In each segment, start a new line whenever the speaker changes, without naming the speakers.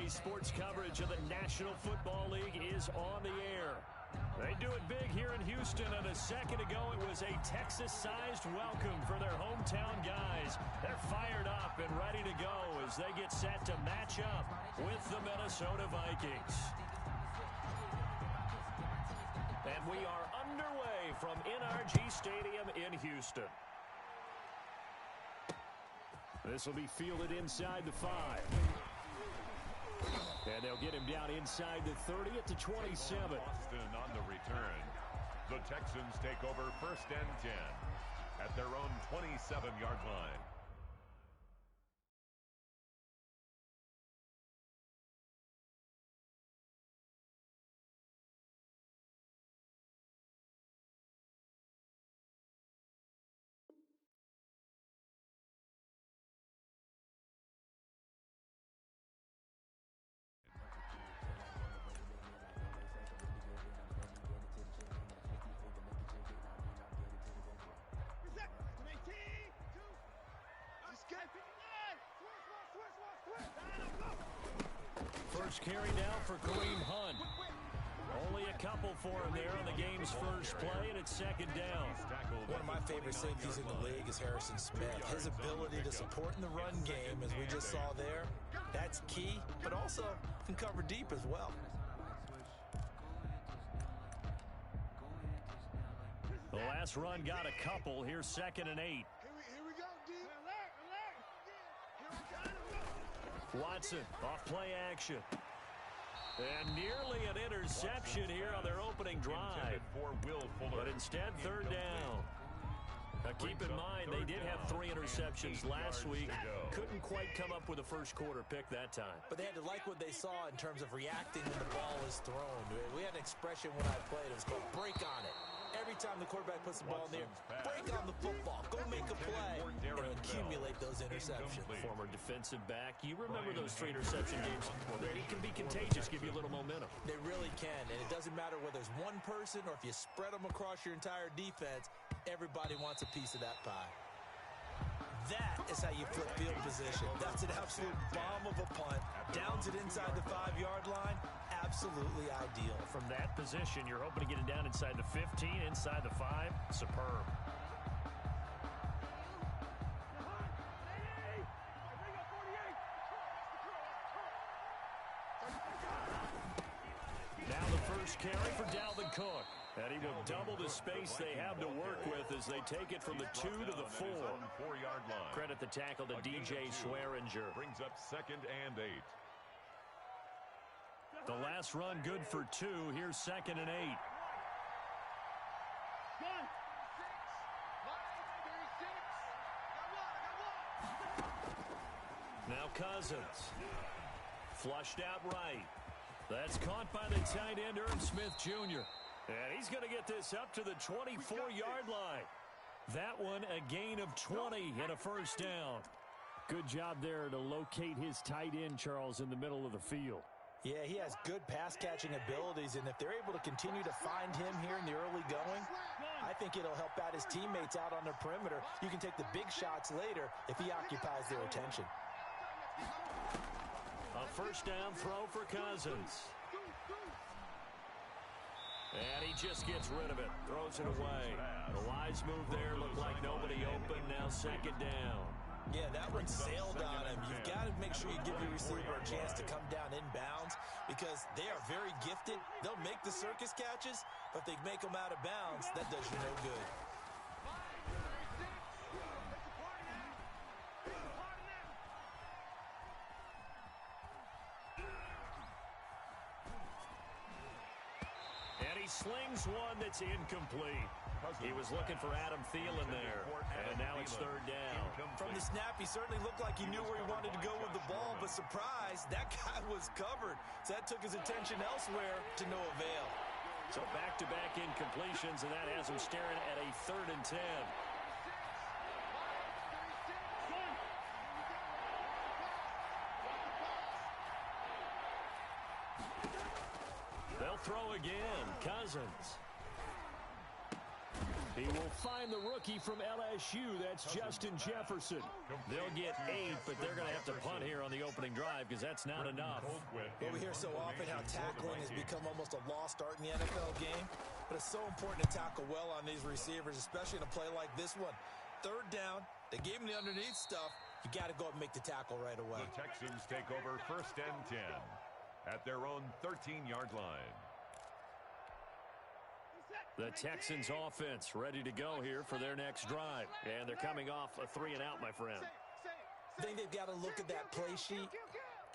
Saturday's sports coverage of the National Football League is on the air. They do it big here in Houston, and a second ago it was a Texas-sized welcome for their hometown guys. They're fired up and ready to go as they get set to match up with the Minnesota Vikings. And we are underway from NRG Stadium in Houston. This will be fielded inside the 5. And they'll get him down inside the 30 at the 27.
Boston on the return. The Texans take over 1st and 10 at their own 27-yard line.
First carry down for Kareem Hunt. Only a couple for him there on the game's first play, and it's 2nd down.
One of my favorite safeties in the league is Harrison Smith. His ability to support in the run game, as we just saw there, that's key, but also can cover deep as well.
The last run got a couple. Here's 2nd and 8.
Here we go, D.
Watson off play action. And nearly an interception here on their opening drive. But instead, 3rd down. Now keep in mind, they did have 3 interceptions last week. Couldn't quite come up with a first quarter pick that time.
But they had to like what they saw in terms of reacting when the ball is thrown. We had an expression when I played. It was called break on it. Every time the quarterback puts the ball in there, break on the football, go make a play, and accumulate those interceptions.
Former defensive back, you remember those 3 interception games? It can be contagious, give you a little momentum.
They really can, and it doesn't matter whether it's one person or if you spread them across your entire defense, everybody wants a piece of that pie. That is how you flip field position. That's an absolute bomb of a punt. Downs it inside the 5-yard line. Absolutely ideal.
From that position, you're hoping to get it down inside the 15, inside the 5. Superb. Now the first carry for Dalvin Cook. And he will double the space they have to work with as they take it from the 2 to the 4.
4-yard line.
Credit the tackle to DJ Schweringer.
Brings up 2nd and 8.
The last run good for 2. Here's 2nd and 8. Now Cousins. Flushed out right. That's caught by the tight end, Irv Smith Jr. And he's going to get this up to the 24-yard line. That one a gain of 20 and a first down. Good job there to locate his tight end, Charles, in the middle of the field.
Yeah, he has good pass-catching abilities, and if they're able to continue to find him here in the early going, I think it'll help out his teammates out on the perimeter. You can take the big shots later if he occupies their attention.
A first down throw for Cousins. And he just gets rid of it, throws it away. The wise move there, looked like nobody open, now 2nd down.
Yeah, that one sailed on him. You've got to make sure you give your receiver a chance to come down inbounds because they are very gifted. They'll make the circus catches, but if they make them out of bounds, that does you no good.
And he slings one that's incomplete. He was looking for Adam Thielen there, and now it's 3rd down.
From the snap, he certainly looked like he knew where he wanted to go with the ball, but surprise, that guy was covered. So that took his attention elsewhere to no avail.
So back-to-back incompletions, and that has him staring at a 3rd and 10. They'll throw again. Cousins. He will find the rookie from LSU. That's Justin Jefferson. They'll get 8, but they're going to have to punt here on the opening drive because that's not enough.
Well, we hear so often how tackling has become almost a lost art in the NFL game, but it's so important to tackle well on these receivers, especially in a play like this one. Third down, they gave him the underneath stuff. You got to go up and make the tackle right away.
The Texans take over 1st and 10 at their own 13-yard line.
The Texans offense ready to go here for their next drive. And they're coming off a 3-and-out, my friend.
I think they've got to look at that play sheet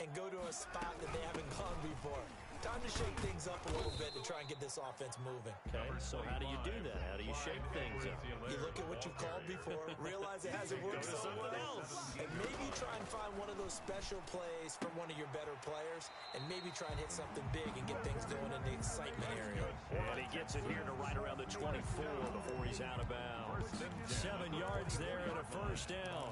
and go to a spot that they haven't gone before. Time to shake things up a little bit to try and get this offense moving.
Okay, so how do you do that? How do you shake things up?
You look at what you've called before, realize it hasn't worked so
someone
well,
else.
and maybe try and find one of those special plays from one of your better players, and maybe try and hit something big and get things going in the excitement area.
And he gets it here to right around the 24 before he's out of bounds. 7 yards there and a 1st down.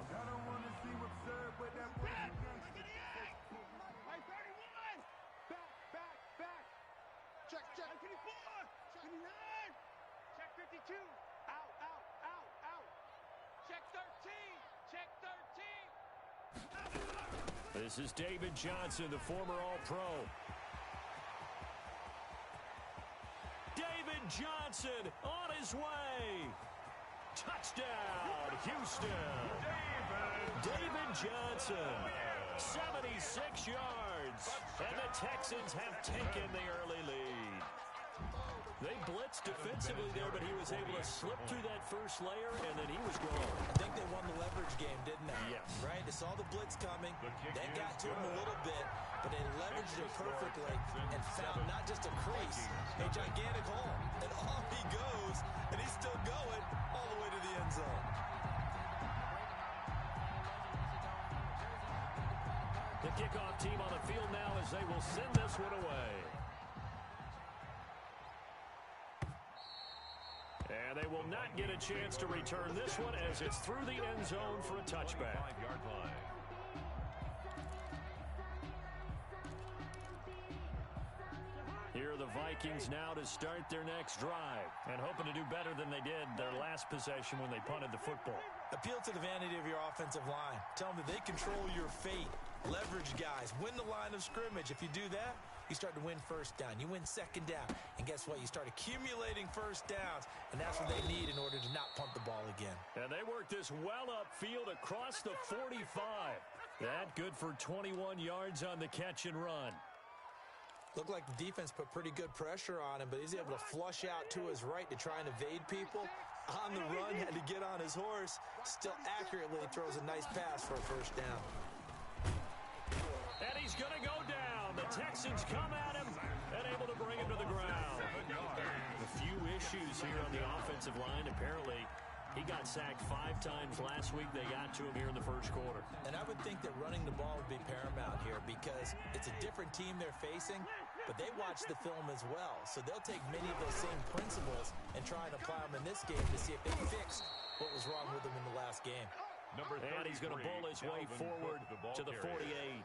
This is David Johnson, the former All-Pro. David Johnson on his way. Touchdown, Houston. David Johnson, 76 yards. And the Texans have taken the early lead. They blitzed defensively there, but he was able to slip through that first layer, and then he was gone.
I think they won the leverage game, didn't they?
Yes.
Right? They saw the blitz coming. They got to him a little bit, but they leveraged it perfectly and found not just a crease, a gigantic hole. And off he goes, and he's still going all the way to the end zone.
The kickoff team on the field now as they will send this one away. And they will not get a chance to return this one as it's through the end zone for a touchback.
5-yard line.
Here are the Vikings now to start their next drive and hoping to do better than they did their last possession when they punted the football.
Appeal to the vanity of your offensive line. Tell them that they control your fate. Leverage guys. Win the line of scrimmage. If you do that, you start to win 1st down. You win 2nd down. And guess what? You start accumulating 1st downs. And that's what they need in order to not punt the ball again.
And they work this well upfield across the 45. That good for 21 yards on the catch and run.
Looked like the defense put pretty good pressure on him, but he's able to flush out to his right to try and evade people. On the run, had to get on his horse. Still accurately throws a nice pass for a 1st down.
And he's going to go down. The Texans come at him and able to bring him to the ground. A few issues here on the offensive line. Apparently, he got sacked 5 times last week. They got to him here in the 1st quarter.
And I would think that running the ball would be paramount here because it's a different team they're facing, but they watch the film as well. So they'll take many of those same principles and try and apply them in this game to see if they fixed what was wrong with them in the last game.
And he's going to bowl his way forward to the 48.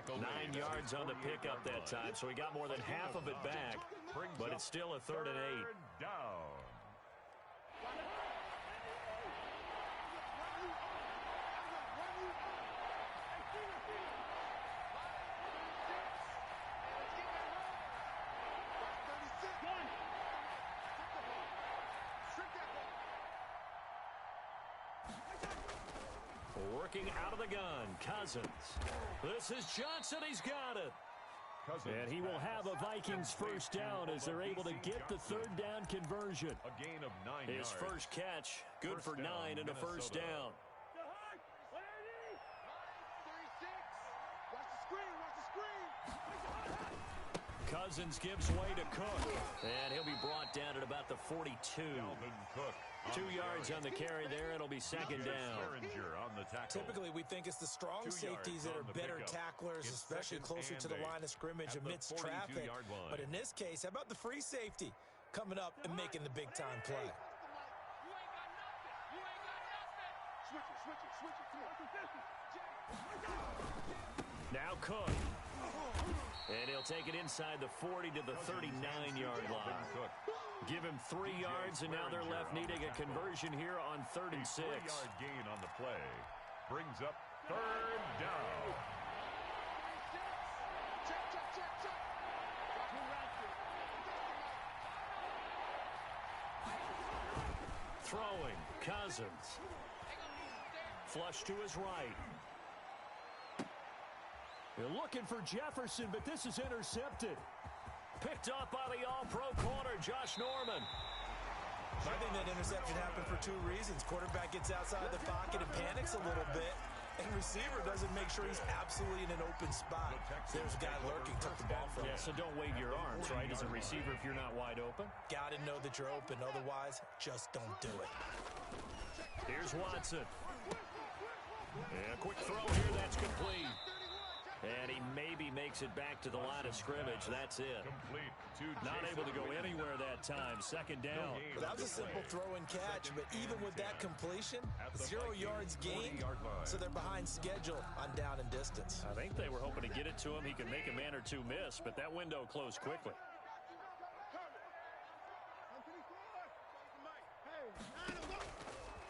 9 yards on the pickup that time, so he got more than half of it back, but it's still a 3rd and 8.
Down.
Working out of the gun, Cousins. This is Johnson. He's got it. And he will have a Vikings 1st down as they're able to get the 3rd down conversion.
A gain of 9
His
yards.
first catch, good for 9 and a 1st down. Cousins gives way to Cook, and he'll be brought down at about the 42. 2 yards on the carry there. It'll be 2nd down.
Typically, we think it's the strong safeties that are better tacklers, especially closer to the line of scrimmage amidst traffic. But in this case, how about the free safety coming up and making the big-time play?
Now Cook. And he'll take it inside the 40 to the 39-yard line. Give him 3 yards, and now they're left needing a conversion here on 3rd and 6.
3-yard gain on the play. Brings up 3rd down.
Throwing, Cousins. Flush to his right. They're looking for Jefferson, but this is intercepted. Picked up by the all-pro corner, Josh Norman.
I think that interception happened for 2 reasons. Quarterback gets outside the pocket and panics a little bit, and receiver doesn't make sure he's absolutely in an open spot. There's a guy lurking, took the ball from him.
Yeah, so don't wave your arms, right, as a receiver if you're not wide open.
Got to know that you're open. Otherwise, just don't do it.
Here's Watson. And a quick throw here, that's complete. And he maybe makes it back to the line of scrimmage. That's it. Not able to go anywhere that time. 2nd down.
That was a simple throw and catch, but even with that completion, 0 yards gained, so they're behind schedule on down and distance.
I think they were hoping to get it to him. He could make a man or 2 miss, but that window closed quickly.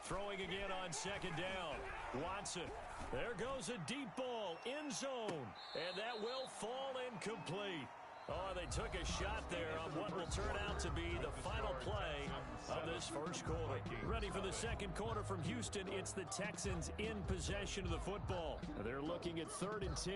Throwing again on 2nd down. Watson. There goes a deep ball, end zone, and that will fall incomplete. Oh, they took a shot there on what will turn out to be the final play of this first quarter. Ready for the 2nd quarter from Houston. It's the Texans in possession of the football. They're looking at 3rd and 10.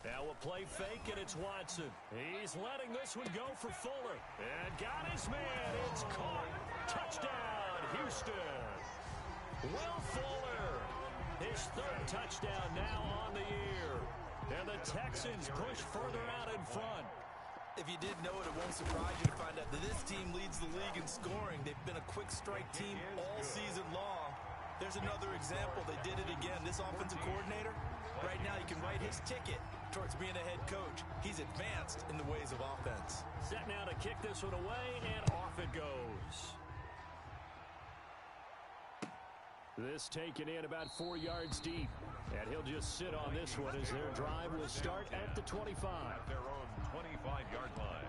Now a play fake, and it's Watson. He's letting this one go for Fuller. And got his man. It's caught. Touchdown, Houston. Will Fuller. His 3rd touchdown now on the year. And the Texans push further out in front.
If you didn't know it, it won't surprise you to find out that this team leads the league in scoring. They've been a quick strike team all season long. There's another example. They did it again. This offensive coordinator, right now, you can write his ticket towards being a head coach. He's advanced in the ways of offense.
Set now to kick this one away, and off it goes. This taken in about 4 yards deep. And he'll just sit on this one as their drive will start at the 25.
At their own 25-yard line.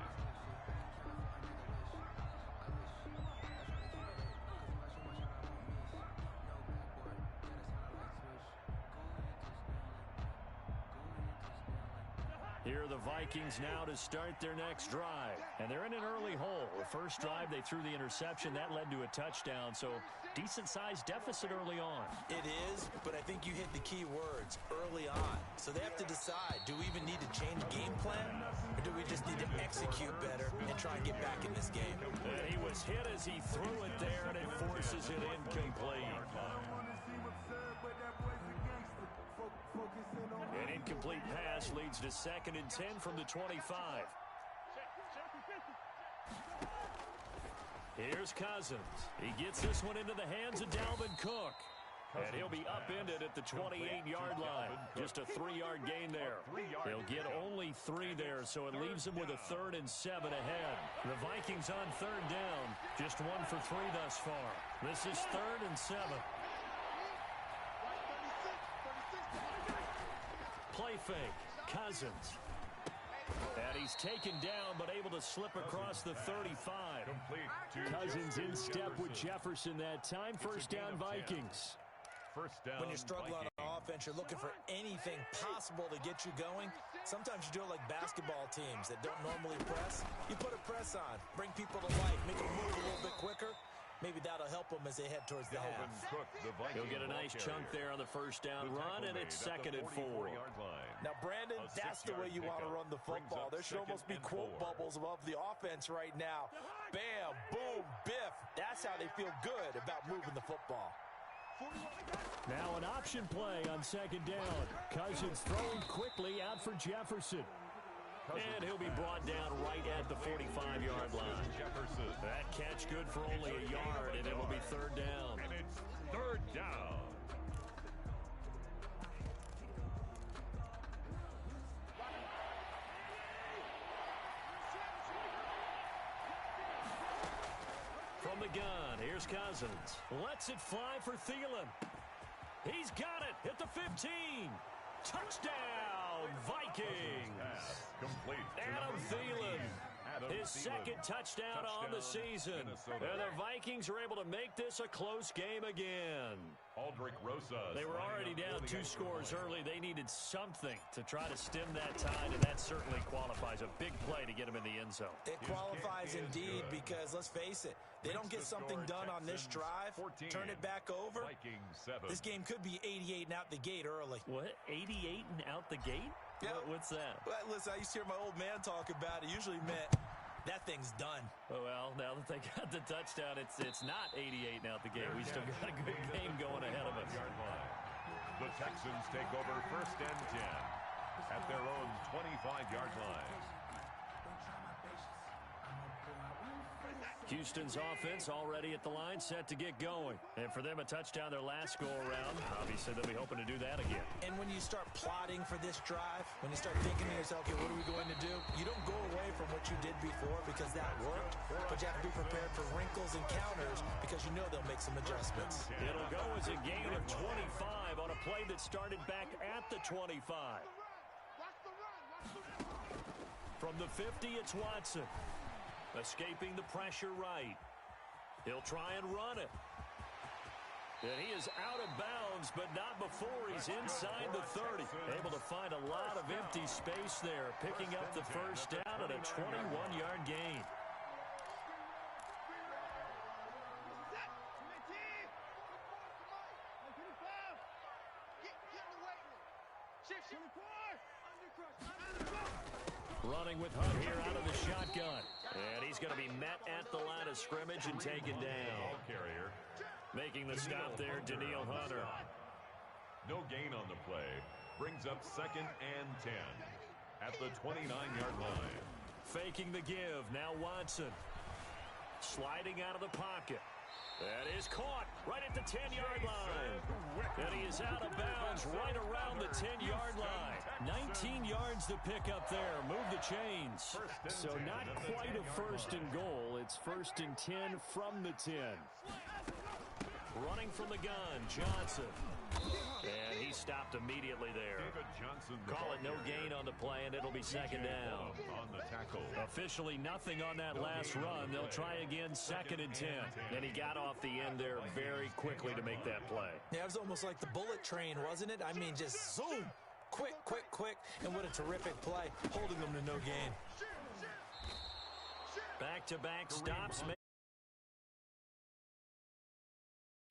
Here are the Vikings now to start their next drive. And they're in an early hole. The first drive, they threw the interception. That led to a touchdown, so decent-sized deficit early on.
It is, but I think you hit the key words, early on. So they have to decide, do we even need to change game plan, or do we just need to execute better and try and get back in this game?
And he was hit as he threw it there, and it forces it incomplete. An incomplete pass leads to 2nd and 10 from the 25. Here's Cousins. He gets this one into the hands of Dalvin Cook. And he'll be upended at the 28-yard line. Just a 3-yard gain there. He'll get only 3 there, so it leaves him with a 3rd and 7 ahead. The Vikings on 3rd down. Just 1 for 3 thus far. This is 3rd and 7. Play fake. Cousins. And he's taken down, but able to slip across the 35. Cousins in step with Jefferson that time. First down, Vikings.
When you're struggling on offense, you're looking for anything possible to get you going. Sometimes you do it like basketball teams that don't normally press. You put a press on, bring people to life, make them move a little bit quicker. Maybe that'll help them as they head towards the half.
He'll get a nice chunk there on the first down run, and it's 2nd and 4.
Now, Brandon, that's the way you want to run the football. There should almost be quote bubbles above the offense right now. Bam, boom, biff. That's how they feel good about moving the football.
Now an option play on 2nd down. Cousins throwing quickly out for Jefferson. And he'll be brought down right at the 45-yard line. That catch good for only a yard, and it'll be 3rd down.
And it's 3rd down.
From the gun, here's Cousins. Lets it fly for Thielen. He's got it at the 15. Touchdown, Vikings.
Complete.
Adam Thielen. His second touchdown on the season. And the Vikings are able to make this a close game again. They were already down 2 scores early. They needed something to try to stem that tide, and that certainly qualifies. A big play to get him in the end zone.
It qualifies indeed because, let's face it, they don't get something done on this drive, turn it back over. This game could be 88 and out the gate early.
What, 88 and out the gate?
Yeah.
What's that?
Well, listen, I used to hear my old man talk about it. Usually meant that thing's done.
Oh, well, now that they got the touchdown, it's not 88 and out the gate. We still got a good game going ahead of us.
The Texans take over 1st and 10 at their own 25-yard line.
Houston's offense already at the line, set to get going. And for them, a touchdown their last go-around. Obviously, they'll be hoping to do that again.
And when you start plotting for this drive, when you start thinking to yourself, okay, what are we going to do? You don't go away from what you did before because that worked, but you have to be prepared for wrinkles and counters because you know they'll make some adjustments.
It'll go as a gain of 25 on a play that started back at the 25. From the 50, it's Watson. Escaping the pressure right. He'll try and run it. And he is out of bounds, but not before he's inside the 30. Able to find a lot of empty space there, picking up the first down at a 21-yard gain. Running with Hunt here out of the shotgun. And he's going to be met at the line of scrimmage and taken down. Making the stop there, Daniil Hunter.
No gain on the play. Brings up 2nd and 10 at the 29-yard line.
Faking the give. Now Watson. Sliding out of the pocket. That is caught right at the 10-yard line. And he is out of bounds right around the 10-yard line. 19 yards to pick up there. Move the chains. So not quite a 1st and goal. It's 1st and 10 from the 10. Running from the gun, Johnson. And he stopped immediately there. Call it no gain on the play, and it'll be 2nd down.
On the tackle.
Officially nothing on that last run. They'll try again, 2nd and 10. And he got off the end there very quickly to make that play.
Yeah, it was almost like the bullet train, wasn't it? I mean, just zoom. Quick, quick, quick. And what a terrific play, holding them to no gain.
Back-to-back stops.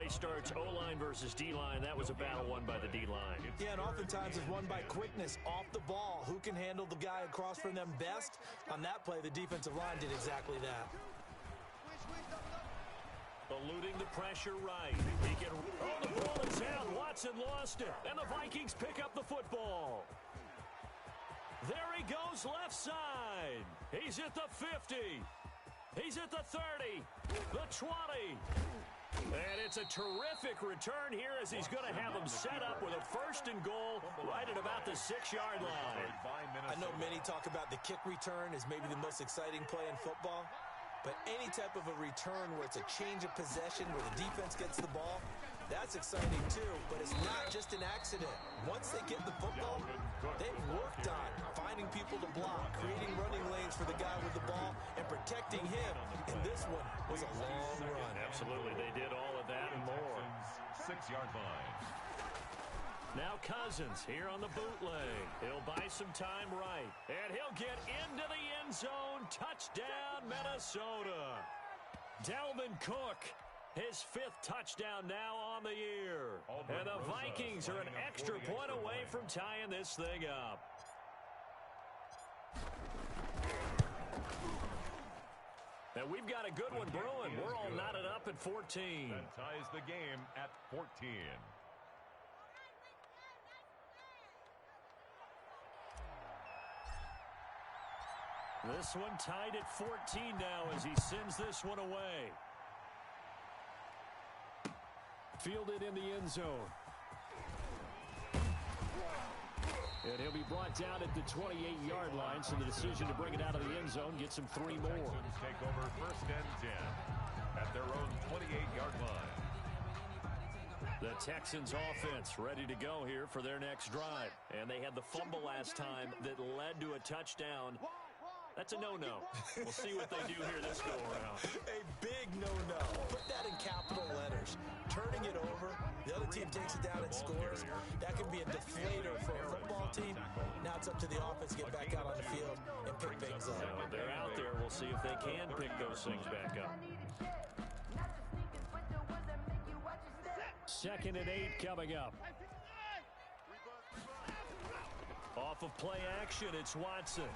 Starts O-line versus D-line. That was a battle won by the D-line.
Yeah, and oftentimes it's won by quickness off the ball. Who can handle the guy across from them best? On that play, the defensive line did exactly that.
Eluding the pressure right. He can. Oh, the ball is out. Watson lost it. And the Vikings pick up the football. There he goes left side. He's at the 50. He's at the 30. The 20. And it's a terrific return here as he's going to have them set up with a 1st and goal right at about the 6-yard line.
I know many talk about the kick return as maybe the most exciting play in football, but any type of a return where it's a change of possession, where the defense gets the ball, that's exciting too, but it's not just an accident. Once they get the football, they've worked on finding people to block, creating running lanes for the guy with the ball, and protecting him. And this one was a long run.
Absolutely, they did all of that and more.
6-yard line.
Now Cousins here on the bootleg. He'll buy some time right. And he'll get into the end zone. Touchdown, Minnesota. Dalvin Cook. His 5th touchdown now on the year. And the Vikings are an extra point away from tying this thing up. And we've got a good one brewing. We're all knotted up at 14.
That ties the game at 14.
This one tied at 14 now as he sends this one away. Fielded in the end zone. And he'll be brought down at the 28-yard line, so the decision to bring it out of the end zone gets him 3 more.
Take over 1st and 10 at their own 28-yard line.
The Texans offense ready to go here for their next drive. And they had the fumble last time that led to a touchdown. That's a no-no. We'll see what they do here this go-around.
A big no-no. Put that in capital letters. Turning it over, the other team takes it down and scores. That can be a deflator for a football team. Now it's up to the offense to get back out on the field and pick things up.
So they're out there. We'll see if they can pick those things back up. 2nd and 8 coming up. Off of play action, it's Watson.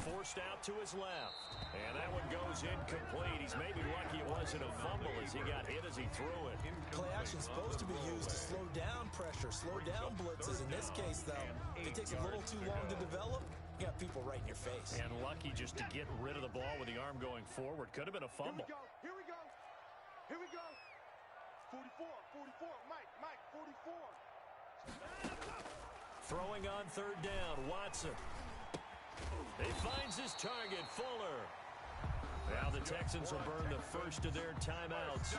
Forced out to his left. And that one goes incomplete. He's maybe lucky it wasn't a fumble as he got hit as he threw it.
Play action is supposed to be used to slow down pressure, slow down blitzes. In this case, though, if it takes a little too long to develop, you got people right in your face.
And lucky just to get rid of the ball with the arm going forward. Could have been a fumble.
Here we go. Here we go. 44, Mike, 44.
Throwing on 3rd down, Watson. He finds his target, Fuller. Now the Texans will burn the first of their timeouts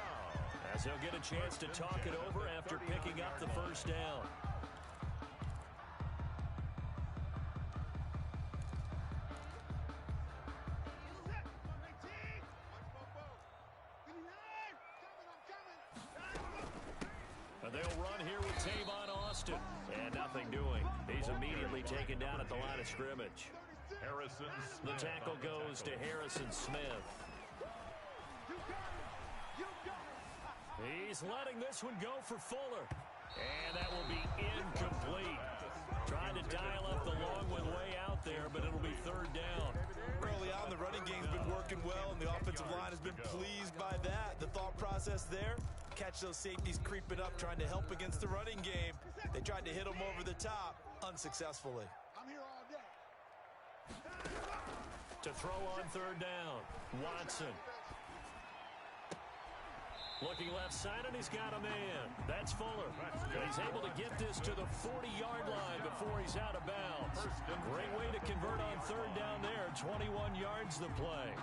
as they'll get a chance to talk it over after picking up the first down. And they'll run here with Tavon Austin. And nothing doing. He's immediately taken down at the line of scrimmage.
Harrison
The
Smith
tackle goes to Harrison Smith. He's letting this one go for Fuller. And that will be incomplete. Trying to dial up the long one way out there, but it'll be 3rd down.
Early on, the running game's been working well, and the offensive line has been pleased by that. The thought process there, catch those safeties creeping up, trying to help against the running game. They tried to hit them over the top, unsuccessfully.
I'm here all day.
To throw on 3rd down, Watson. Looking left side, and he's got a man. That's Fuller. And he's able to get this to the 40-yard line before he's out of bounds. Great way to convert on 3rd down there. 21 yards the play.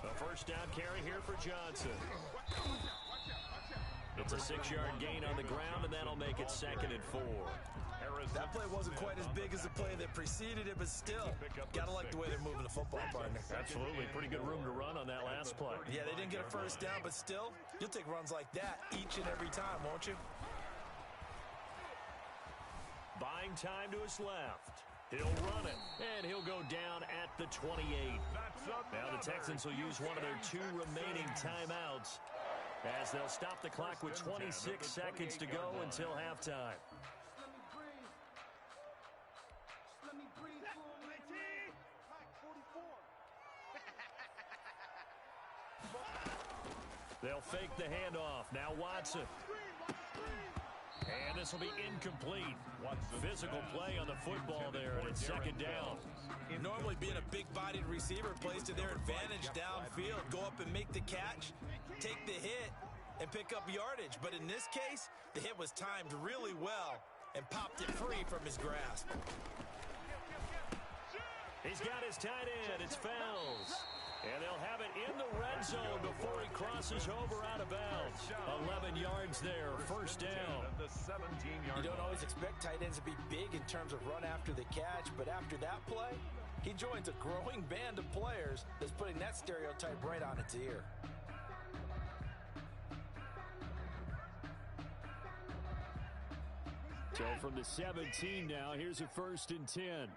A first down carry here for Johnson. It's a 6-yard gain on the ground, and that'll make it 2nd and 4.
That play wasn't quite as big as the play that preceded it, but still, gotta like the way they're moving the football, partner.
Absolutely. Pretty good room to run on that last play.
Yeah, they didn't get a first down, but still, you'll take runs like that each and every time, won't you?
Buying time to his left. He'll run it, and he'll go down at the 28. Now the Texans will use one of their 2 remaining timeouts as they'll stop the clock with 26 seconds to go until halftime. They'll fake the handoff. Now Watson. And this will be incomplete. Physical play on the football there, and it's 2nd down.
Normally being a big-bodied receiver plays to their advantage downfield. Go up and make the catch, take the hit, and pick up yardage. But in this case, the hit was timed really well and popped it free from his grasp.
He's got his tight end. It's Fells. And they'll have it in the red zone before he crosses over out of bounds. 11 yards there, first down.
You don't always expect tight ends to be big in terms of run after the catch, but after that play, he joins a growing band of players that's putting that stereotype right on its ear.
So from the 17 now, here's a 1st and 10.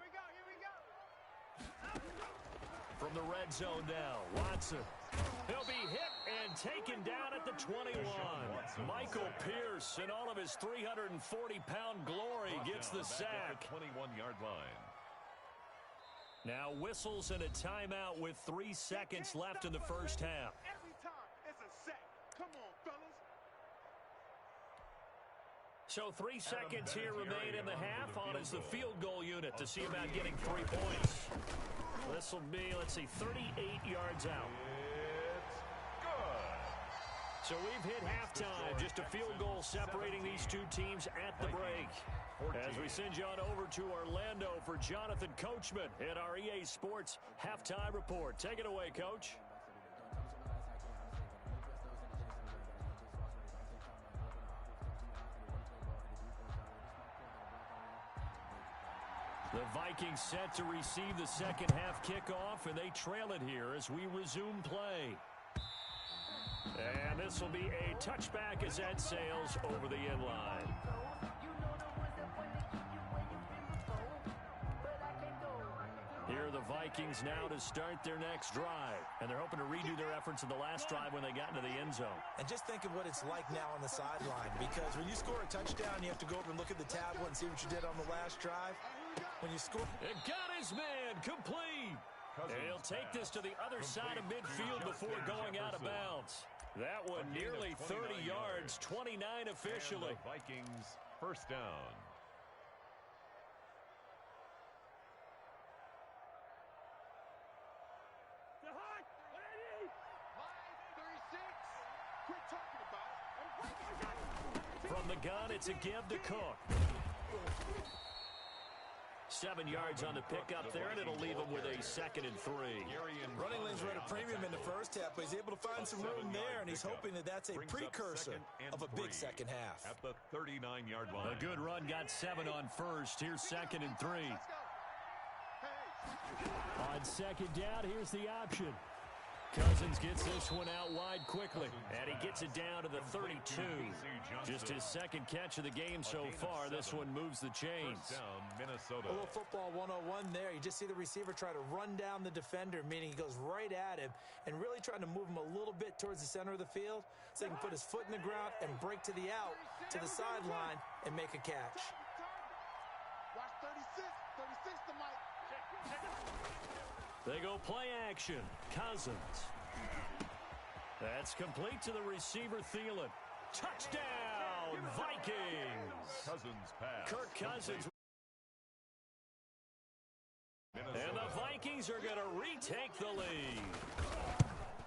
From the red zone now, Watson. He'll be hit and taken down at the 21. Michael Pierce, in all of his 340-pound glory, gets the sack.
21-yard line.
Now whistles and a timeout with 3 seconds left in the first half.
Every time it's a sack. Come on, fellas.
So 3 seconds here remain in the half. On is the field goal unit to see about getting 3 points. This will be, let's see, 38 yards out.
It's good.
So we've hit halftime, just a field goal separating these two teams at the break. As we send you on over to Orlando for Jonathan Coachman at our EA Sports Halftime Report. Take it away, Coach. The Vikings set to receive the second half kickoff, and they trail it here as we resume play. And this will be a touchback as that sails over the end line. Here are the Vikings now to start their next drive. And they're hoping to redo their efforts in the last drive when they got into the end zone. And just think of what it's like now on the sideline. Because when you score a touchdown, you have to go over and look at the tablet and see what you did on the last drive. When you score... It got his man complete. And he'll take this to the other side of midfield before going out of bounds. That one nearly 30 yards, 29 officially.
Vikings first down.
From the gun, it's a give to Cook. 7 yards on the pickup there, and it'll leave him with a 2nd and 3.
Running lanes were at a premium in the first half, but he's able to find some room there, and he's hoping that that's a precursor of a big second half.
At the 39-yard line.
A good run got 7 on first. Here's 2nd and 3. On second down, here's the option. Cousins gets this one out wide quickly, and he gets it down to the 32. Just his second catch of the game so far. This one moves the chains.
A little football 101 there. You just see the receiver try to run down the defender, meaning he goes right at him and really trying to move him a little bit towards the center of the field so he can put his foot in the ground and break to the out, to the sideline, and make a catch.
Watch 36 to Mike.
They go play action. Cousins. That's complete to the receiver, Thielen. Touchdown, Vikings.
Cousins pass.
Kirk Cousins. And the Vikings are going to retake the lead.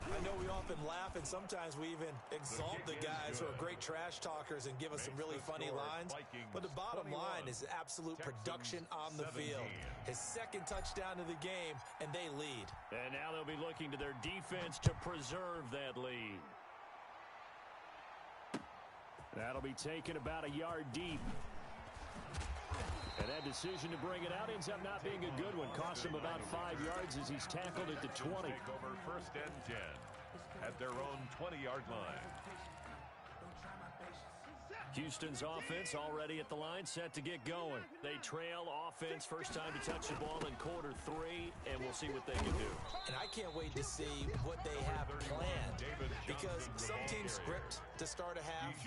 I know we often laugh, and sometimes we even exalt the guys who are great trash talkers and give us some really funny lines. But the bottom line is absolute production on the field. His second touchdown of the game, and they lead.
And now they'll be looking to their defense to preserve that lead. That'll be taken about a yard deep. And that decision to bring it out ends up not being a good one. Costs him about 5 yards as he's tackled at the 20.
Take over 1st and 10 at their own 20-yard line.
Houston's offense already at the line, set to get going. They trail offense, first time to touch the ball in quarter 3, and we'll see what they can do.
And I can't wait to see what they have planned, because some teams script to start a half.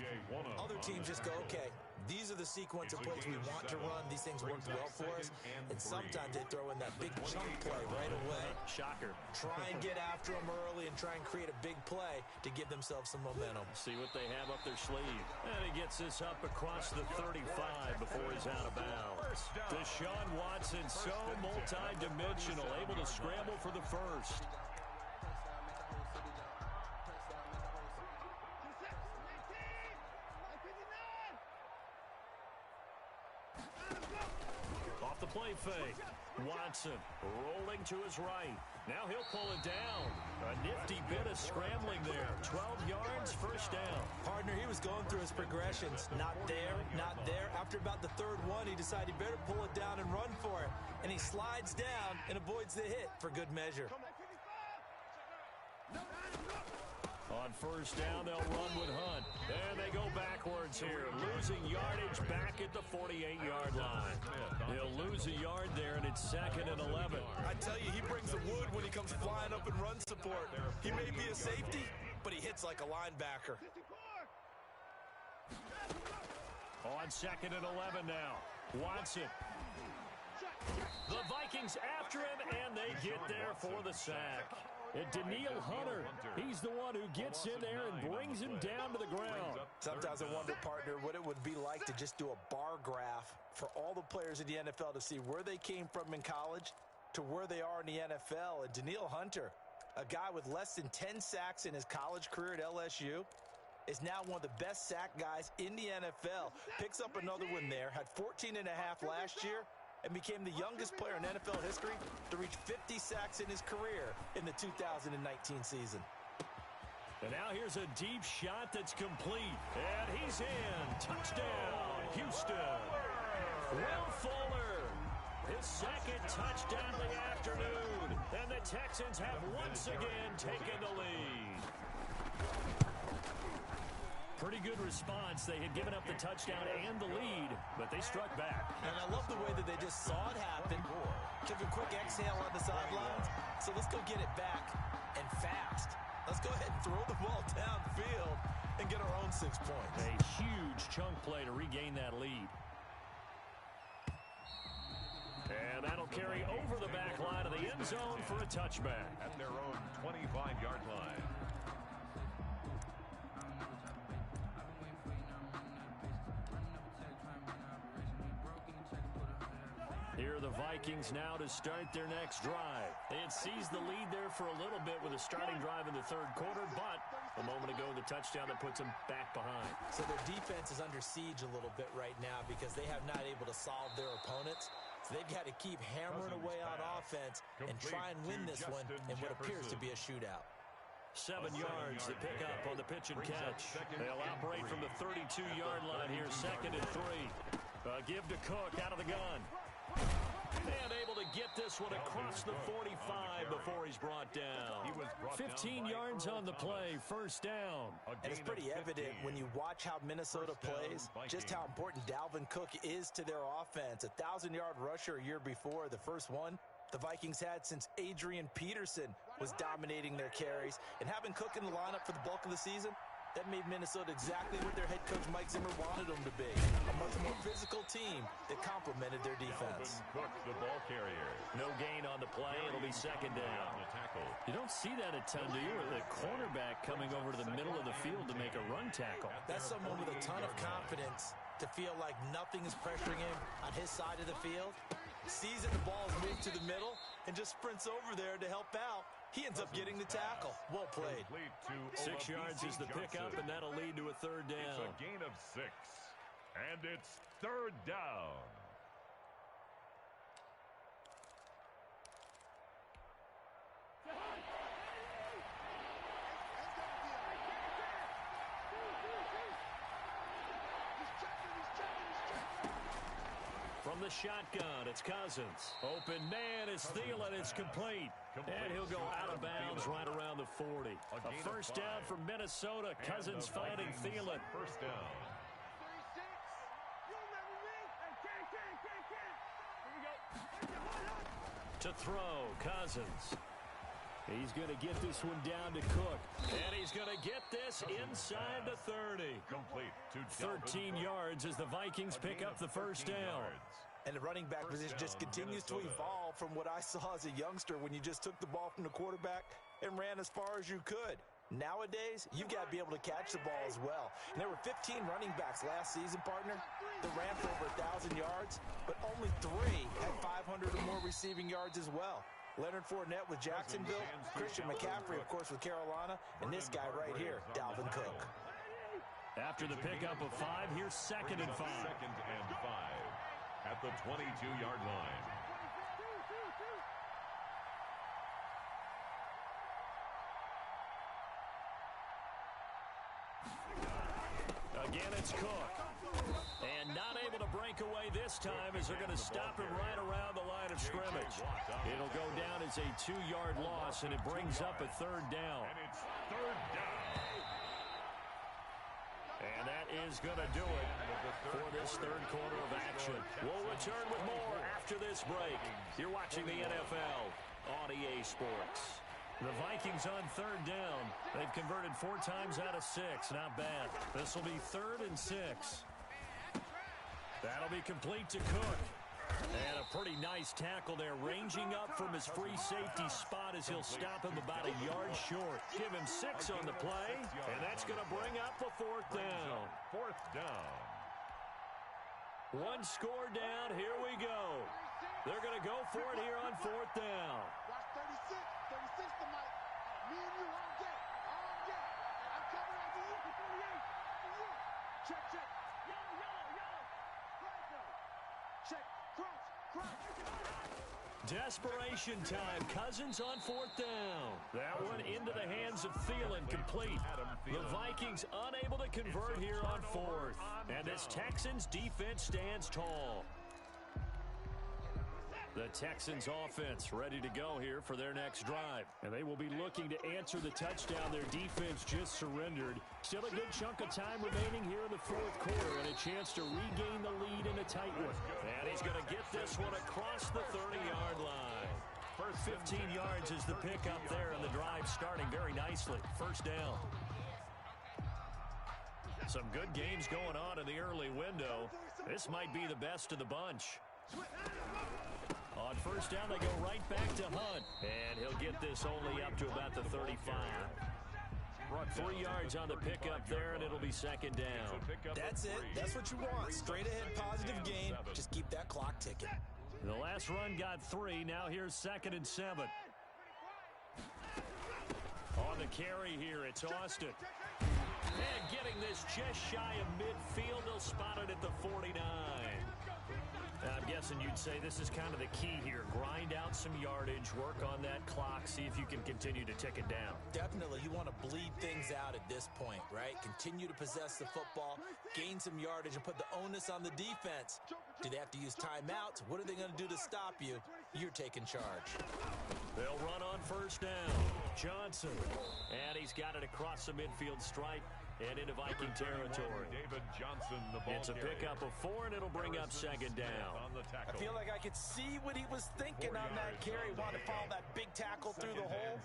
Other teams just go, okay, these are the sequence of plays we want to run. These things worked well for us. And sometimes they throw in that big chunk play right away.
Shocker.
Try and get after them early and try and create a big play to give themselves some momentum.
See what they have up their sleeve. And he gets this up across the 35 before he's out of bounds. Deshaun Watson, so multi-dimensional, able to scramble for the first. Off the play fake. Watson rolling to his right. Now he'll pull it down. A nifty bit of scrambling there. 12 yards, first down.
Partner, he was going through his progressions. Not there, not there. After about the third one, he decided he better pull it down and run for it. And he slides down and avoids the hit for good measure.
On first down, they'll run with Hunt. And they go backwards here, losing yardage back at the 48-yard line. They'll lose a yard there, and it's 2nd and 11.
I tell you, he brings the wood when he comes flying up in run support. He may be a safety, but he hits like a linebacker.
On 2nd and 11 now. Watson. The Vikings after him, and they get there for the sack. And Daniil Hunter, he's the one who gets in there and brings him down to the ground.
Sometimes I wonder, partner, what it would be like to just do a bar graph for all the players in the NFL to see where they came from in college to where they are in the NFL. And Daniil Hunter, a guy with less than 10 sacks in his college career at LSU, is now one of the best sack guys in the NFL. Picks up another one there, had 14.5 last year, and became the youngest player in NFL history to reach 50 sacks in his career in the 2019 season.
And now here's a deep shot that's complete. And he's in. Touchdown, Houston. Will Fuller, his second touchdown of the afternoon. And the Texans have once again taken the lead. Pretty good response. They had given up the touchdown and the lead, but they struck back.
And I love the way that they just saw it happen, took a quick exhale on the sidelines. So let's go get it back, and fast. Let's go ahead and throw the ball downfield and get our own 6 points.
A huge chunk play to regain that lead. And that'll carry over the back line of the end zone for a touchback.
At their own 25-yard line.
Here are the Vikings now to start their next drive. They had seized the lead there for a little bit with a starting drive in the third quarter, but a moment ago the touchdown that puts them back behind.
So their defense is under siege a little bit right now because they have not able to solve their opponents. So they've got to keep hammering away on offense and try and win this one in what appears to be a shootout.
7 yards to pick up on the pitch and catch. They'll operate from the 32-yard line here, 2nd and 3. Give to Cook out of the gun. And able to get this one across the 45 before he's brought down. 15 yards on the play, first down.
And it's pretty evident when you watch how Minnesota plays, just how important Dalvin Cook is to their offense. 1,000-yard rusher a year before, the first one the Vikings had since Adrian Peterson was dominating their carries. And having Cook in the lineup for the bulk of the season, that made Minnesota exactly what their head coach Mike Zimmer wanted them to be. A much more physical team that complemented their defense.
Cook, the ball carrier.
No gain on the play. It'll be 2nd down. You don't see that a ton, do you? The cornerback coming over to the middle of the field to make a run tackle.
That's someone with a ton of confidence to feel like nothing is pressuring him on his side of the field. Sees that the ball is moved to the middle and just sprints over there to help out. He ends up getting the tackle. Well played.
6 yards is the pickup, and that'll lead to a 3rd down.
It's a gain of 6, and it's 3rd down.
From the shotgun, it's Cousins. Open man is Thielen. It's complete. And he'll go out of bounds right around the 40. A first down from Minnesota. Cousins finding Thielen.
First down.
To throw, Cousins. He's going to get this one down to Cook. And he's going to get this inside the 30.
Complete to
13 yards as the Vikings pick up the first down.
And the running back position just continues to evolve from what I saw as a youngster when you just took the ball from the quarterback and ran as far as you could. Nowadays, you've got to be able to catch the ball as well. And there were 15 running backs last season, partner, that ran for over 1,000 yards, but only 3 had 500 or more receiving yards as well. Leonard Fournette with Jacksonville, Christian McCaffrey, of course, with Carolina, and this guy right here, Dalvin Cook.
After the pickup of 5, here's 2nd and 5.
2nd and 5 at the 22-yard line.
Again, it's Cook. And not able to break away this time as they're going to stop him right around the line of scrimmage. It'll go down as a 2-yard loss, and it brings up a 3rd down.
And it's 3rd down.
And that is going to do it for this 3rd quarter of action. We'll return with more after this break. You're watching the NFL on EA Sports. The Vikings on 3rd down. They've converted 4 times out of 6. Not bad. This will be 3rd and 6. That'll be complete to Cook. And a pretty nice tackle there, ranging up from his free safety spot as he'll stop him about a yard short. Give him 6 on the play, and that's going to bring up a 4th down.
4th down.
1 score down. Here we go. They're going to go for it here on 4th down.
Watch 36 to Mike. Me and you all day. I'm coming after you. Check, check. Yellow. Check, crouch.
Desperation time. Cousins on fourth down. That one into the hands of Thielen, complete. The Vikings unable to convert here on fourth. And this Texans defense stands tall. The Texans offense ready to go here for their next drive. And they will be looking to answer the touchdown their defense just surrendered. Still a good chunk of time remaining here in the fourth quarter and a chance to regain the lead in a tight one. And he's going to get this one across the 30-yard line. First 15 yards is the pickup there, and the drive starting very nicely. First down. Some good games going on in the early window. This might be the best of the bunch. On first down, they go right back to Hunt. And he'll get this only up to about the 35. 3 yards on the pickup there, and it'll be second down.
That's it. That's what you want. Straight ahead, positive gain. Just keep that clock ticking.
The last run got 3. Now here's 2nd and 7. On the carry here, it's Austin. And getting this just shy of midfield, they'll spot it at the 49. I'm guessing you'd say this is kind of the key here. Grind out some yardage, work on that clock, see if you can continue to tick it down.
Definitely. You want to bleed things out at this point, right? Continue to possess the football, gain some yardage, and put the onus on the defense. Do they have to use timeouts? What are they going to do to stop you? You're taking charge.
They'll run on first down. Johnson. And he's got it across the midfield stripe and into Viking territory.
David Johnson, the ball
It's a pickup of 4, and it'll bring up second down.
I feel like I could see what he was thinking on that carry. Wanted to follow that big tackle through the hole.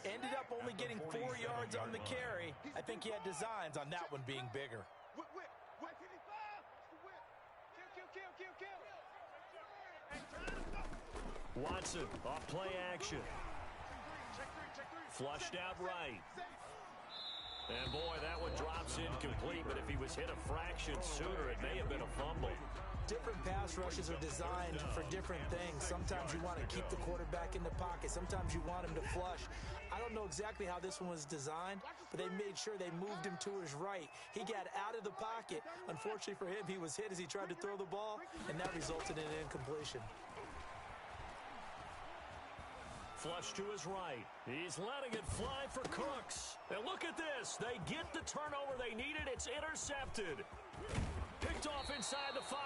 Ended up only getting 4 yards on the carry. I think he had designs on that one being bigger.
Watson off play action. Flushed out right. And boy, that one drops incomplete, but if he was hit a fraction sooner, it may have been a fumble.
Different pass rushes are designed for different things. Sometimes you want to keep the quarterback in the pocket. Sometimes you want him to flush. I don't know exactly how this one was designed, but they made sure they moved him to his right. He got out of the pocket. Unfortunately for him, he was hit as he tried to throw the ball, and that resulted in an incompletion.
Flush to his right. He's letting it fly for Cooks. And look at this. They get the turnover they needed. It's intercepted. Picked off inside the 5.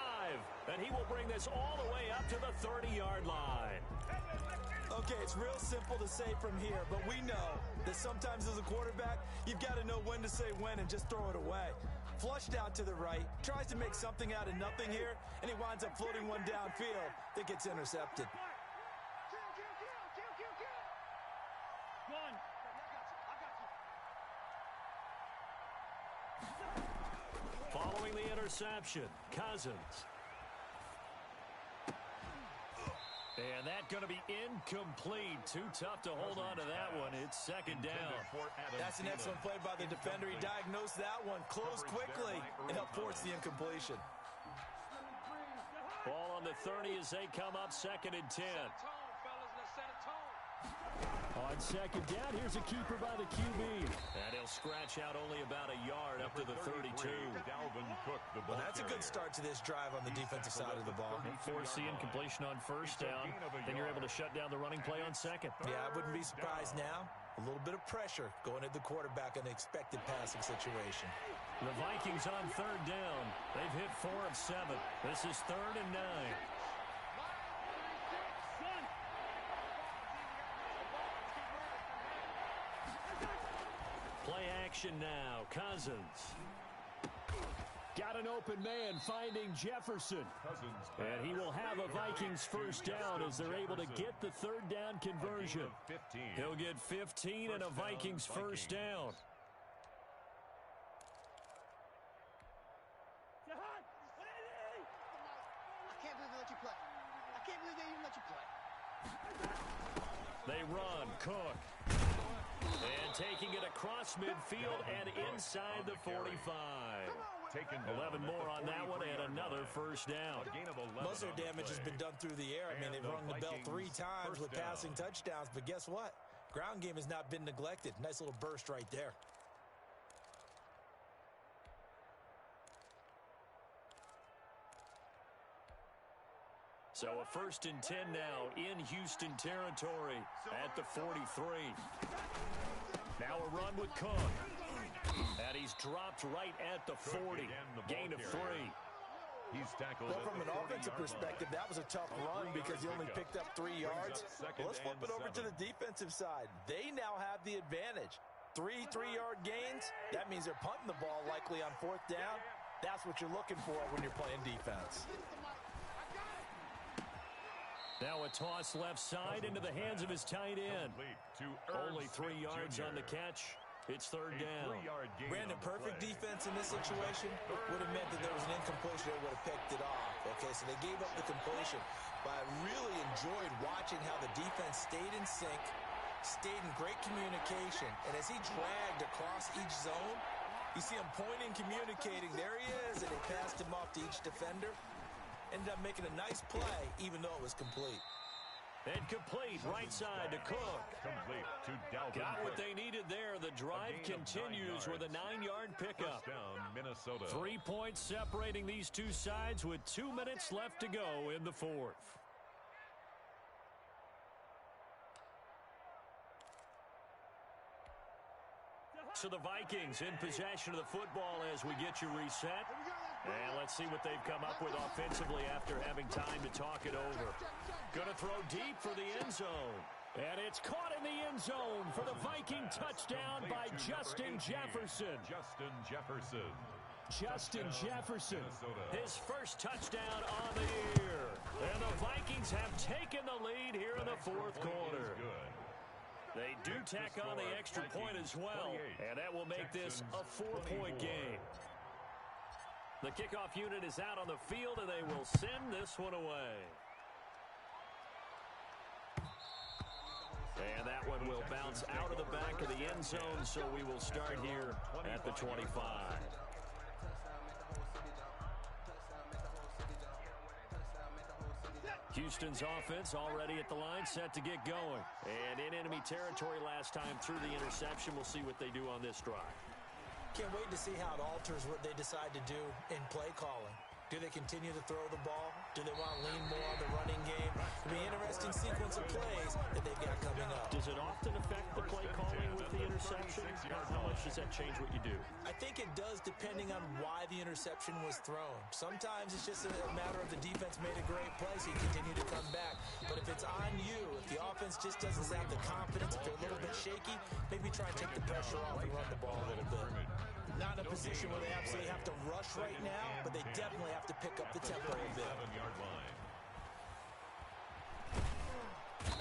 And he will bring this all the way up to the 30-yard line.
Okay, it's real simple to say from here, but we know that sometimes as a quarterback, you've got to know when to say when and just throw it away. Flushed out to the right, tries to make something out of nothing here, and he winds up floating one downfield that gets intercepted.
Following the interception, Cousins. And that's going to be incomplete. Too tough to hold on to that one. It's second down.
That's an excellent play by the defender. He diagnosed that one, closed quickly, and helped force the incompletion.
Ball on the 30 as they come up, 2nd and 10. On second down, here's a keeper by the QB. And he'll scratch out only about a yard up to the 32.
Well, that's a good start to this drive on the defensive side of the ball.
Force the incompletion on first down. Then you're able to shut down the running play on second.
Yeah, I wouldn't be surprised now. A little bit of pressure going at the quarterback in an expected passing situation.
The Vikings on third down. They've hit 4 of 7. This is 3rd and 9. Play action now. Cousins. Got an open man finding Jefferson. And he will have a Vikings first down as they're able to get the 3rd down conversion. He'll get 15 and a Vikings first down. They run. Cook. And taking it across midfield and inside the 45. 11 more on that one and another first down.
Most of their damage has been done through the air. I mean, they've rung the bell 3 times with passing touchdowns, but guess what? Ground game has not been neglected. Nice little burst right there.
So a 1st and 10 now in Houston territory at the 43. Now a run with Cook. And he's dropped right at the 40. Gain of 3.
He's tackled.
Well, from an offensive perspective, that was a tough run because he only picked up 3 yards. Well, let's flip it over to the defensive side. They now have the advantage. 3 3-yard gains. That means they're punting the ball likely on 4th down. That's what you're looking for when you're playing defense.
Now a toss left side into the hands of his tight end. Only 3 yards on the catch. It's 3rd down.
Brandon, perfect defense in this situation would have meant that there was an incompletion that would have picked it off. Okay, so they gave up the completion. But I really enjoyed watching how the defense stayed in sync, stayed in great communication. And as he dragged across each zone, you see him pointing, communicating. There he is, and he passed him off to each defender. Ended up making a nice play, even though it was complete.
And complete, right side to Cook.
Complete to Dalvin.
Got what they needed there. The drive continues with a 9-yard pickup.
Down, Minnesota.
3 points separating these two sides with 2 minutes left to go in the 4th. So the Vikings in possession of the football as we get you reset. And let's see what they've come up with offensively after having time to talk it over. Going to throw deep for the end zone. And it's caught in the end zone for the Viking touchdown by Justin Jefferson. Justin Jefferson, his first touchdown on the year. And the Vikings have taken the lead here in the 4th quarter. They do tack on the extra point as well, and that will make this a 4-point game. The kickoff unit is out on the field, and they will send this one away. And that one will bounce out of the back of the end zone, so we will start here at the 25. Houston's offense already at the line, set to get going. And in enemy territory last time through the interception. We'll see what they do on this drive.
Can't wait to see how it alters what they decide to do in play calling. Do they continue to throw the ball? Do they want to lean more on the running game? It'll be an interesting sequence of plays that they've got coming up.
Does it often affect the play calling with the interception? How much does that change what you do?
I think it does depending on why the interception was thrown. Sometimes it's just a matter of the defense made a great play, so you continue to come back. But if it's on you, if the offense just doesn't have the confidence, if they're a little bit shaky, maybe try and take the pressure off and run the ball a little bit. Not in a position where they absolutely have to rush right now, but they definitely have to pick up the tempo a bit.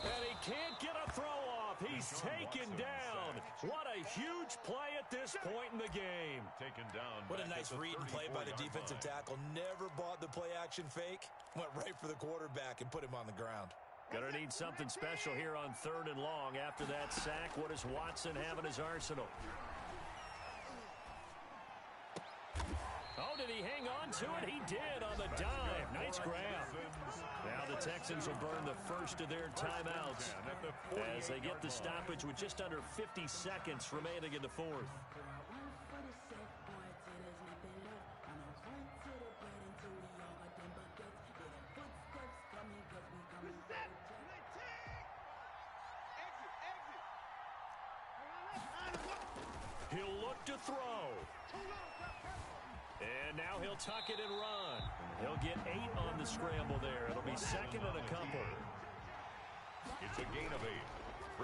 And he can't get a throw off. He's taken down. What a huge play at this point in the game.
Taken down.
What a nice read and play by the defensive tackle. Never bought the play action fake. Went right for the quarterback and put him on the ground.
Gonna need something special here on 3rd and long. After that sack, what does Watson have in his arsenal? Oh, did he hang on to it? He did on the dive. Nice grab. Now the Texans will burn the first of their timeouts as they get the stoppage with just under 50 seconds remaining in the 4th. He'll look to throw. And now he'll tuck it and run. He'll get 8 on the scramble there. It'll be 2nd and a couple.
It's a gain of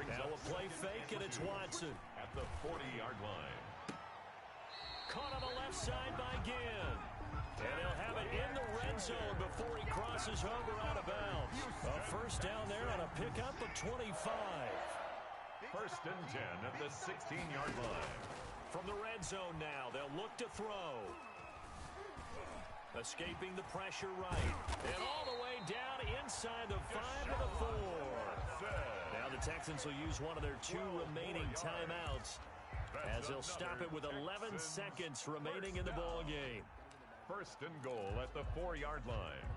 8.
Now a play fake, and it's Watson.
At the 40-yard line.
Caught on the left side by Ginn. And he'll have it in the red zone before he crosses over out of bounds. A first down there on a pickup of 25.
1st and 10 at the 16-yard line.
From the red zone now, they'll look to throw. Escaping the pressure right. And all the way down inside the 5 to the 4. Now the Texans will use one of their 2 remaining timeouts as they'll stop it with 11 seconds remaining in the ball game.
1st and goal at the 4-yard line.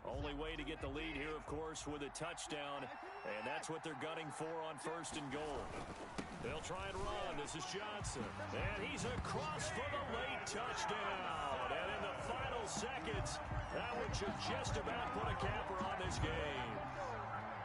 Only way to get the lead here, of course, with a touchdown. And that's what they're gunning for on 1st and goal. They'll try and run. This is Johnson. And he's across for the late touchdown. And in the final final seconds. That one should just about put a capper on this game.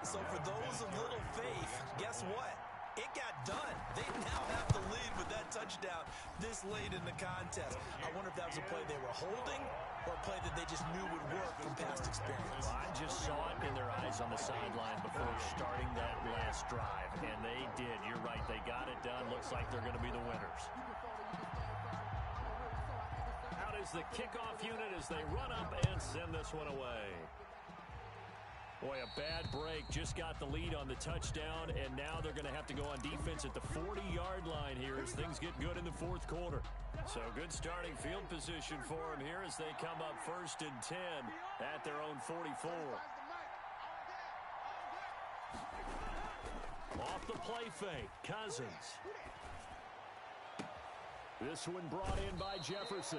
So for those of little faith, guess what? It got done. They now have the lead with that touchdown this late in the contest. I wonder if that was a play they were holding or a play that they just knew would work from past experience.
I just saw it in their eyes on the sideline before starting that last drive, and they did. You're right. They got it done. Looks like they're going to be the winners. Out is the kickoff unit as they run up and send this one away. Boy, a bad break. Just got the lead on the touchdown, and now they're going to have to go on defense at the 40-yard line here as things get good in the fourth quarter. So good starting field position for them here as they come up 1st and 10 at their own 44. Off the play fake, Cousins. This one brought in by Jefferson.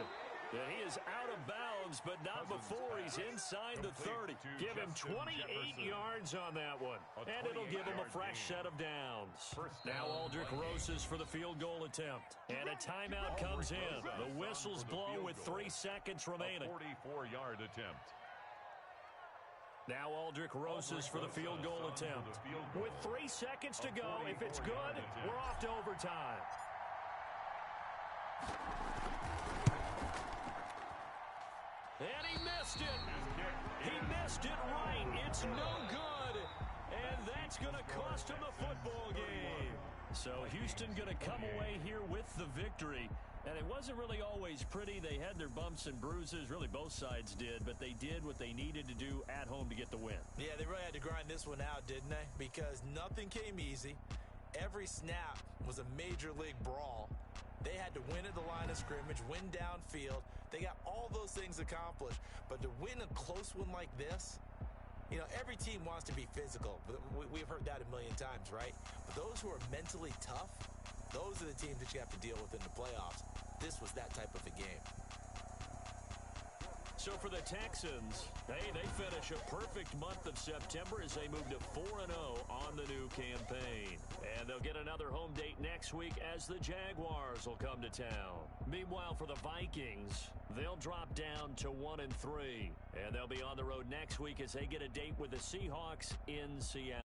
And he is out of bounds, but not before he's inside the 30. Give him 28 yards on that one, and it'll give him a fresh set of downs. Now Aldrich Rosas for the field goal attempt, and a timeout comes in. The whistles blow with 3 seconds remaining.
44-yard attempt.
Now Aldrich Rosas for the field goal attempt. With 3 seconds to go, if it's good, we're off to overtime. And he missed it. He missed it right. It's no good. And that's going to cost him the football game. So Houston going to come away here with the victory. And it wasn't really always pretty. They had their bumps and bruises. Really, both sides did. But they did what they needed to do at home to get the win.
Yeah, they really had to grind this one out, didn't they? Because nothing came easy. Every snap was a major league brawl. They had to win at the line of scrimmage, win downfield. They got all those things accomplished. But to win a close one like this, you know, every team wants to be physical. We've heard that a million times, right? But those who are mentally tough, those are the teams that you have to deal with in the playoffs. This was that type of a game.
So for the Texans, they finish a perfect month of September as they move to 4-0 on the new campaign. And they'll get another home date next week as the Jaguars will come to town. Meanwhile, for the Vikings, they'll drop down to 1-3. And they'll be on the road next week as they get a date with the Seahawks in Seattle.